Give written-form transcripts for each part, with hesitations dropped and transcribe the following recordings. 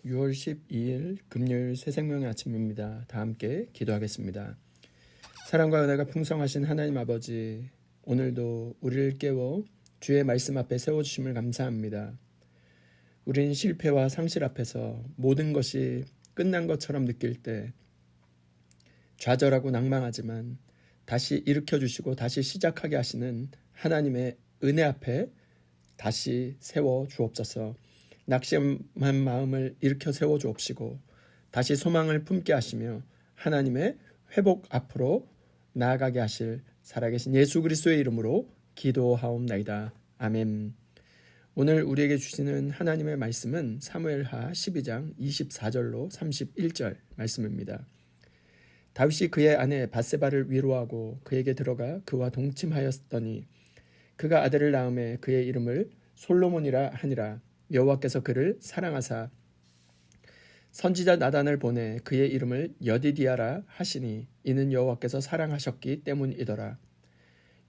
6월 12일 금요일 새생명의 아침입니다. 다 함께 기도하겠습니다. 사랑과 은혜가 풍성하신 하나님 아버지, 오늘도 우리를 깨워 주의 말씀 앞에 세워주심을 감사합니다. 우린 실패와 상실 앞에서 모든 것이 끝난 것처럼 느낄 때 좌절하고 낭망하지만 다시 일으켜주시고 다시 시작하게 하시는 하나님의 은혜 앞에 다시 세워 주옵소서. 낙심한 마음을 일으켜 세워 주옵시고 다시 소망을 품게 하시며 하나님의 회복 앞으로 나아가게 하실 살아계신 예수 그리스도의 이름으로 기도하옵나이다. 아멘. 오늘 우리에게 주시는 하나님의 말씀은 사무엘하 12장 24절로 31절 말씀입니다. 다윗이 그의 아내 밧세바를 위로하고 그에게 들어가 그와 동침하였더니 그가 아들을 낳음에 그의 이름을 솔로몬이라 하니라. 여호와께서 그를 사랑하사 선지자 나단을 보내 그의 이름을 여디디아라 하시니 이는 여호와께서 사랑하셨기 때문이더라.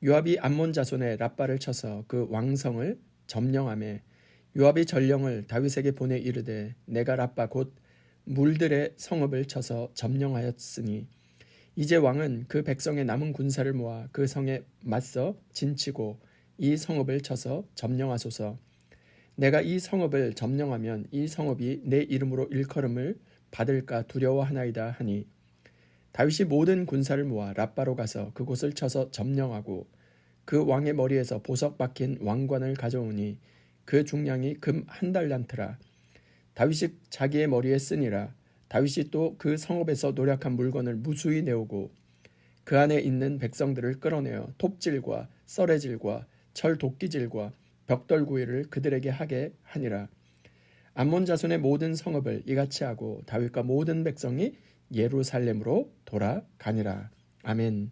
요압이 암몬 자손의 랍바를 쳐서 그 왕성을 점령하매 요압이 전령을 다윗에게 보내 이르되 내가 랍바 곧 물들의 성읍을 쳐서 점령하였으니 이제 왕은 그 백성의 남은 군사를 모아 그 성에 맞서 진치고 이 성읍을 쳐서 점령하소서. 내가 이 성읍을 점령하면 이 성읍이 내 이름으로 일컬음을 받을까 두려워하나이다 하니 다윗이 모든 군사를 모아 랍바로 가서 그곳을 쳐서 점령하고 그 왕의 머리에서 보석 박힌 왕관을 가져오니 그 중량이 금 1달란트라. 다윗이 자기의 머리에 쓰니라. 다윗이 또 그 성읍에서 노략한 물건을 무수히 내오고 그 안에 있는 백성들을 끌어내어 톱질과 썰애질과 철 도끼질과 벽돌구이를 그들에게 하게 하니라. 암몬 자손의 모든 성읍을 이같이 하고 다윗과 모든 백성이 예루살렘으로 돌아가니라. 아멘.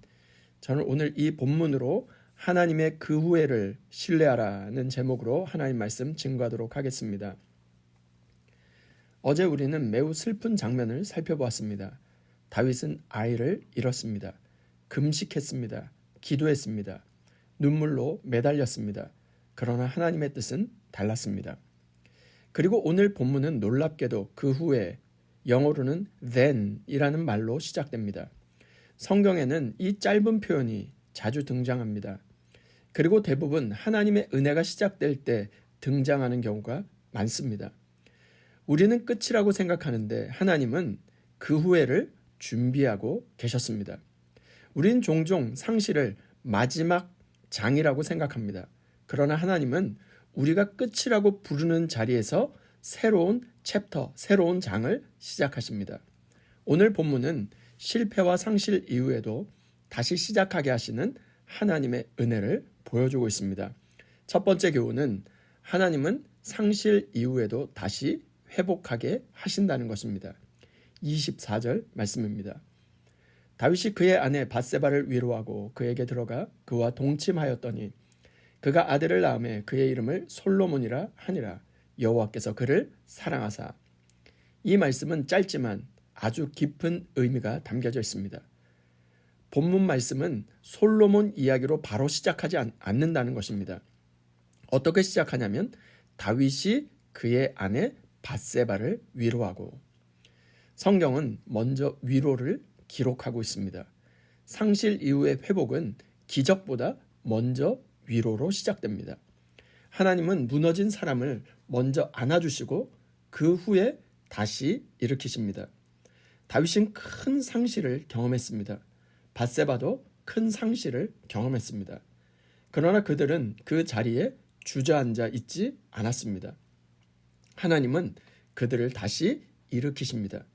저는 오늘 이 본문으로 하나님의 그 후회를 신뢰하라는 제목으로 하나님 말씀 증거하도록 하겠습니다. 어제 우리는 매우 슬픈 장면을 살펴보았습니다. 다윗은 아이를 잃었습니다. 금식했습니다. 기도했습니다. 눈물로 매달렸습니다. 그러나 하나님의 뜻은 달랐습니다. 그리고 오늘 본문은 놀랍게도 그 후에 영어로는 then이라는 말로 시작됩니다. 성경에는 이 짧은 표현이 자주 등장합니다. 그리고 대부분 하나님의 은혜가 시작될 때 등장하는 경우가 많습니다. 우리는 끝이라고 생각하는데 하나님은 그 후회를 준비하고 계셨습니다. 우리는 종종 상실을 마지막 장이라고 생각합니다. 그러나 하나님은 우리가 끝이라고 부르는 자리에서 새로운 챕터, 새로운 장을 시작하십니다. 오늘 본문은 실패와 상실 이후에도 다시 시작하게 하시는 하나님의 은혜를 보여주고 있습니다. 첫 번째 교훈은 하나님은 상실 이후에도 다시 회복하게 하신다는 것입니다. 24절 말씀입니다. 다윗이 그의 아내 밧세바를 위로하고 그에게 들어가 그와 동침하였더니 그가 아들을 낳음에 그의 이름을 솔로몬이라 하니라. 여호와께서 그를 사랑하사. 이 말씀은 짧지만 아주 깊은 의미가 담겨져 있습니다. 본문 말씀은 솔로몬 이야기로 바로 시작하지 않는다는 것입니다. 어떻게 시작하냐면 다윗이 그의 아내 밧세바를 위로하고, 성경은 먼저 위로를 기록하고 있습니다. 상실 이후의 회복은 기적보다 먼저 위로로 시작됩니다. 하나님은 무너진 사람을 먼저 안아주시고 그 후에 다시 일으키십니다. 다윗은 큰 상실을 경험했습니다. 밧세바도 큰 상실을 경험했습니다. 그러나 그들은 그 자리에 주저앉아 있지 않았습니다. 하나님은 그들을 다시 일으키십니다.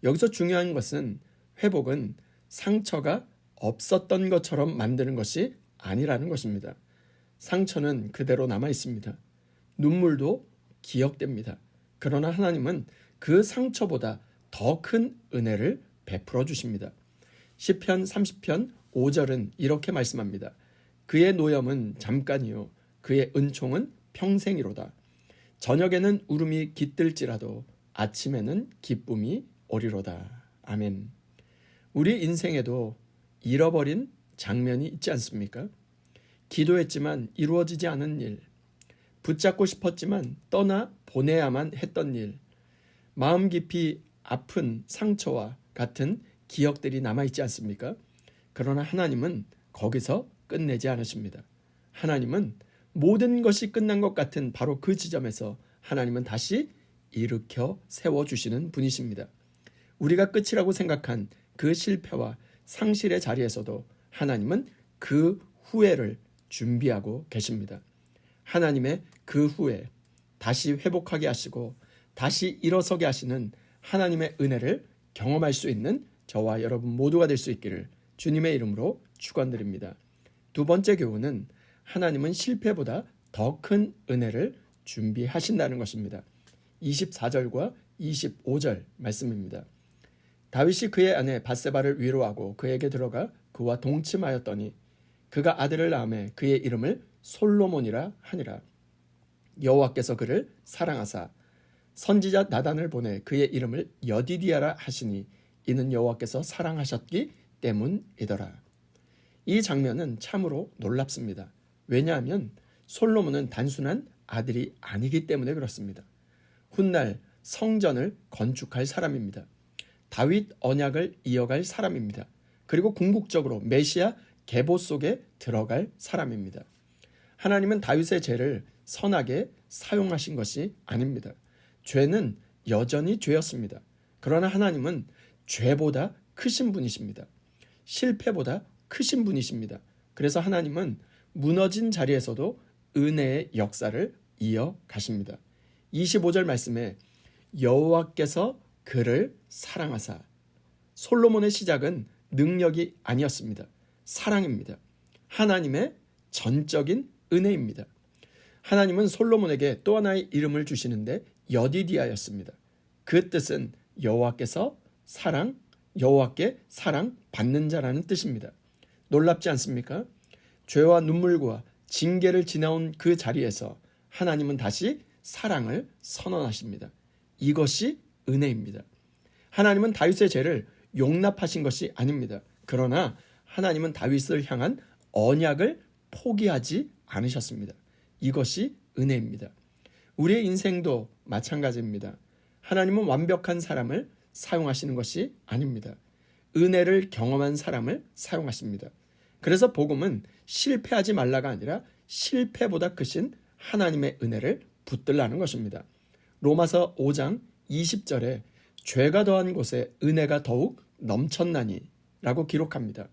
여기서 중요한 것은 회복은 상처가 없었던 것처럼 만드는 것이 아니라는 것입니다. 상처는 그대로 남아 있습니다. 눈물도 기억됩니다. 그러나 하나님은 그 상처보다 더 큰 은혜를 베풀어 주십니다. 시편 30편 5절은 이렇게 말씀합니다. 그의 노염은 잠깐이요 그의 은총은 평생이로다. 저녁에는 울음이 깃들지라도 아침에는 기쁨이 오리로다. 아멘. 우리 인생에도 잃어버린 장면이 있지 않습니까? 기도했지만 이루어지지 않은 일, 붙잡고 싶었지만 떠나 보내야만 했던 일, 마음 깊이 아픈 상처와 같은 기억들이 남아있지 않습니까? 그러나 하나님은 거기서 끝내지 않으십니다. 하나님은 모든 것이 끝난 것 같은 바로 그 지점에서 하나님은 다시 일으켜 세워주시는 분이십니다. 우리가 끝이라고 생각한 그 실패와 상실의 자리에서도 하나님은 그 후회를 준비하고 계십니다. 하나님의 그 후에 다시 회복하게 하시고 다시 일어서게 하시는 하나님의 은혜를 경험할 수 있는 저와 여러분 모두가 될 수 있기를 주님의 이름으로 축원드립니다. 두 번째 교훈은 하나님은 실패보다 더 큰 은혜를 준비하신다는 것입니다. 24절과 25절 말씀입니다. 다윗이 그의 아내 밧세바를 위로하고 그에게 들어가 그와 동침하였더니 그가 아들을 낳음에 그의 이름을 솔로몬이라 하니라. 여호와께서 그를 사랑하사 선지자 나단을 보내 그의 이름을 여디디아라 하시니 이는 여호와께서 사랑하셨기 때문이더라. 이 장면은 참으로 놀랍습니다. 왜냐하면 솔로몬은 단순한 아들이 아니기 때문에 그렇습니다. 훗날 성전을 건축할 사람입니다. 다윗 언약을 이어갈 사람입니다. 그리고 궁극적으로 메시아 계보 속에 들어갈 사람입니다. 하나님은 다윗의 죄를 선하게 사용하신 것이 아닙니다. 죄는 여전히 죄였습니다. 그러나 하나님은 죄보다 크신 분이십니다. 실패보다 크신 분이십니다. 그래서 하나님은 무너진 자리에서도 은혜의 역사를 이어가십니다. 25절 말씀에 여호와께서 그를 사랑하사, 솔로몬의 시작은 능력이 아니었습니다. 사랑입니다. 하나님의 전적인 은혜입니다. 하나님은 솔로몬에게 또 하나의 이름을 주시는데 여디디아였습니다. 그 뜻은 여호와께서 여호와께 사랑 받는 자라는 뜻입니다. 놀랍지 않습니까? 죄와 눈물과 징계를 지나온 그 자리에서 하나님은 다시 사랑을 선언하십니다. 이것이 은혜입니다. 하나님은 다윗의 죄를 용납하신 것이 아닙니다. 그러나 하나님은 다윗을 향한 언약을 포기하지 않으셨습니다. 이것이 은혜입니다. 우리의 인생도 마찬가지입니다. 하나님은 완벽한 사람을 사용하시는 것이 아닙니다. 은혜를 경험한 사람을 사용하십니다. 그래서 복음은 실패하지 말라가 아니라 실패보다 크신 하나님의 은혜를 붙들라는 것입니다. 로마서 5장 20절에 죄가 더한 곳에 은혜가 더욱 넘쳤나니 라고 기록합니다.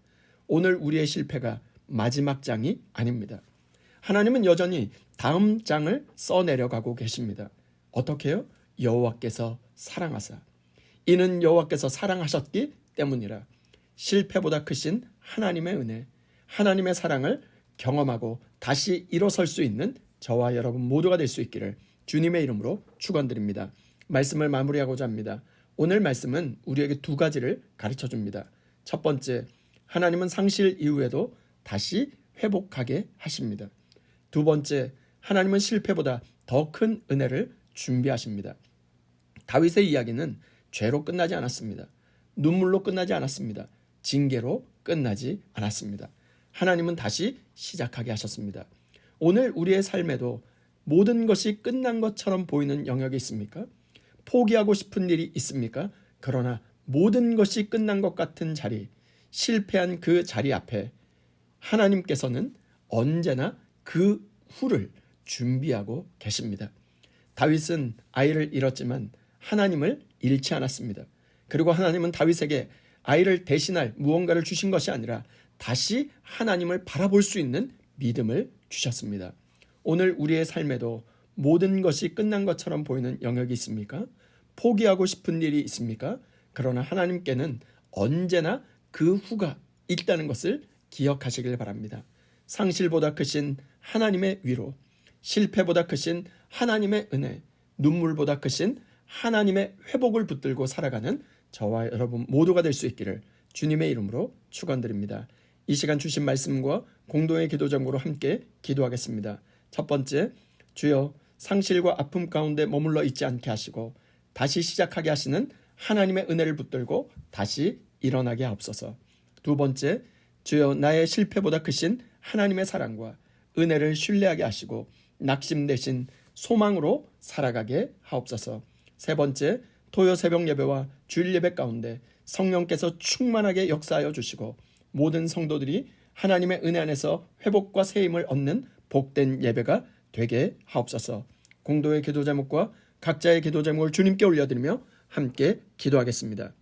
오늘 우리의 실패가 마지막 장이 아닙니다. 하나님은 여전히 다음 장을 써내려가고 계십니다. 어떻게 해요? 여호와께서 사랑하사. 이는 여호와께서 사랑하셨기 때문이라. 실패보다 크신 하나님의 은혜, 하나님의 사랑을 경험하고 다시 일어설 수 있는 저와 여러분 모두가 될 수 있기를 주님의 이름으로 축원드립니다. 말씀을 마무리하고자 합니다. 오늘 말씀은 우리에게 두 가지를 가르쳐 줍니다. 첫 번째, 하나님은 상실 이후에도 다시 회복하게 하십니다. 두 번째, 하나님은 실패보다 더 큰 은혜를 준비하십니다. 다윗의 이야기는 죄로 끝나지 않았습니다. 눈물로 끝나지 않았습니다. 징계로 끝나지 않았습니다. 하나님은 다시 시작하게 하셨습니다. 오늘 우리의 삶에도 모든 것이 끝난 것처럼 보이는 영역이 있습니까? 포기하고 싶은 일이 있습니까? 그러나 모든 것이 끝난 것 같은 자리, 실패한 그 자리 앞에 하나님께서는 언제나 그 후를 준비하고 계십니다. 다윗은 아이를 잃었지만 하나님을 잃지 않았습니다. 그리고 하나님은 다윗에게 아이를 대신할 무언가를 주신 것이 아니라 다시 하나님을 바라볼 수 있는 믿음을 주셨습니다. 오늘 우리의 삶에도 모든 것이 끝난 것처럼 보이는 영역이 있습니까? 포기하고 싶은 일이 있습니까? 그러나 하나님께는 언제나 그 후가 있다는 것을 기억하시길 바랍니다. 상실보다 크신 하나님의 위로, 실패보다 크신 하나님의 은혜, 눈물보다 크신 하나님의 회복을 붙들고 살아가는 저와 여러분 모두가 될 수 있기를 주님의 이름으로 축원드립니다. 이 시간 주신 말씀과 공동의 기도 제목으로 함께 기도하겠습니다. 첫 번째, 주여 상실과 아픔 가운데 머물러 있지 않게 하시고 다시 시작하게 하시는 하나님의 은혜를 붙들고 다시 일어나게 하옵소서. 두 번째, 주여 나의 실패보다 크신 하나님의 사랑과 은혜를 신뢰하게 하시고 낙심 대신 소망으로 살아가게 하옵소서. 세 번째, 토요 새벽 예배와 주일 예배 가운데 성령께서 충만하게 역사하여 주시고 모든 성도들이 하나님의 은혜 안에서 회복과 세임을 얻는 복된 예배가 되게 하옵소서. 공도의 기도 제목과 각자의 기도 제목을 주님께 올려드리며 함께 기도하겠습니다.